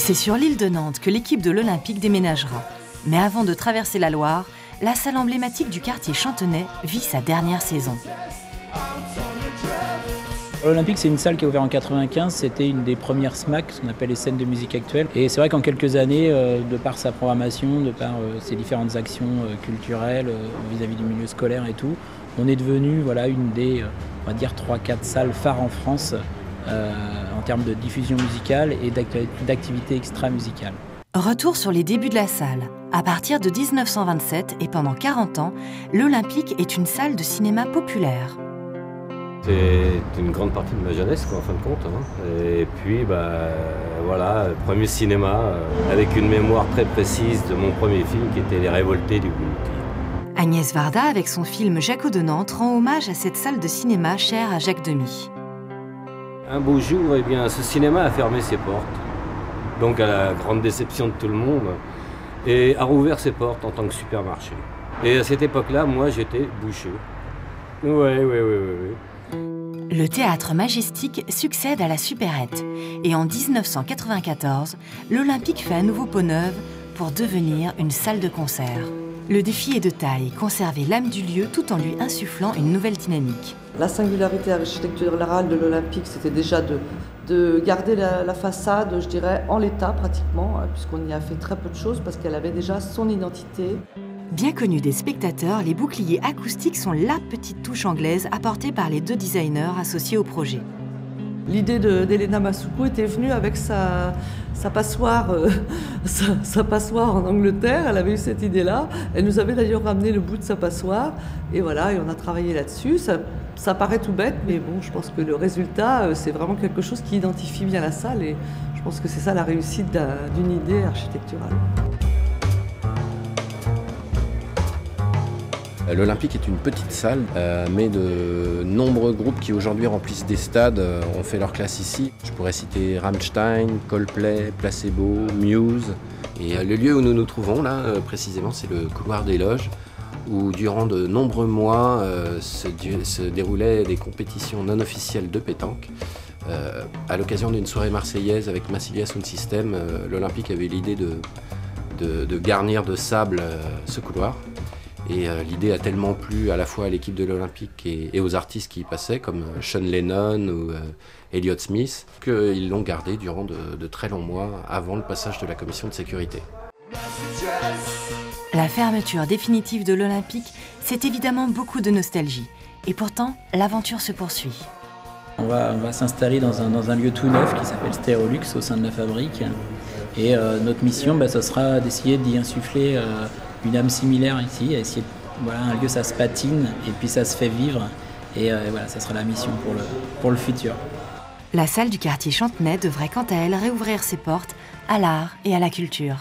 C'est sur l'île de Nantes que l'équipe de l'Olympique déménagera. Mais avant de traverser la Loire, la salle emblématique du quartier chantonnais vit sa dernière saison. L'Olympique, c'est une salle qui a ouvert en 1995, c'était une des premières SMAC, ce qu'on appelle les scènes de musique actuelle. Et c'est vrai qu'en quelques années, de par sa programmation, de par ses différentes actions culturelles vis-à-vis du milieu scolaire et tout, on est devenu une des, on va dire, 3-4 salles phares en France en termes de diffusion musicale et d'activités extra-musicales. Retour sur les débuts de la salle. À partir de 1927 et pendant 40 ans, l'Olympique est une salle de cinéma populaire. C'est une grande partie de ma jeunesse, en fin de compte. Et puis, premier cinéma, avec une mémoire très précise de mon premier film qui était Les Révoltés du Boulot. Agnès Varda, avec son film Jacques de Nantes, rend hommage à cette salle de cinéma chère à Jacques Demy. Un beau jour, ce cinéma a fermé ses portes, donc à la grande déception de tout le monde, et a rouvert ses portes en tant que supermarché. Et à cette époque-là, moi, j'étais boucher. Oui. Le théâtre Majestic succède à la Supérette et en 1994, l'Olympique fait à nouveau peau neuve pour devenir une salle de concert. Le défi est de taille, conserver l'âme du lieu tout en lui insufflant une nouvelle dynamique. La singularité architecturale de l'Olympique, c'était déjà de garder la façade, je dirais, en l'état pratiquement, puisqu'on y a fait très peu de choses parce qu'elle avait déjà son identité. Bien connus des spectateurs, les boucliers acoustiques sont la petite touche anglaise apportée par les deux designers associés au projet. L'idée d'Elena Masuku était venue avec sa passoire, sa passoire en Angleterre. Elle avait eu cette idée-là. Elle nous avait d'ailleurs ramené le bout de sa passoire. Et voilà, et on a travaillé là-dessus. Ça paraît tout bête, mais bon, je pense que le résultat, c'est vraiment quelque chose qui identifie bien la salle. Et je pense que c'est ça la réussite d'une idée architecturale. L'Olympique est une petite salle, mais de nombreux groupes qui aujourd'hui remplissent des stades ont fait leur classe ici. Je pourrais citer Rammstein, Coldplay, Placebo, Muse. Et le lieu où nous nous trouvons là, précisément, c'est le couloir des loges, où durant de nombreux mois se déroulaient des compétitions non officielles de pétanque. À l'occasion d'une soirée marseillaise avec Massilia Sound System, l'Olympique avait l'idée de garnir de sable ce couloir. Et l'idée a tellement plu à la fois à l'équipe de l'Olympique et aux artistes qui y passaient, comme Sean Lennon ou Elliott Smith, qu'ils l'ont gardé durant de très longs mois avant le passage de la commission de sécurité. La fermeture définitive de l'Olympique, c'est évidemment beaucoup de nostalgie. Et pourtant, l'aventure se poursuit. On va s'installer dans un lieu tout neuf qui s'appelle Stérolux au sein de la fabrique. Et notre mission, ça sera d'essayer d'y insuffler une âme similaire ici, essayer un lieu, ça se patine et puis ça se fait vivre. Et ça sera la mission pour le futur. La salle du quartier Chantenay devrait quant à elle réouvrir ses portes à l'art et à la culture.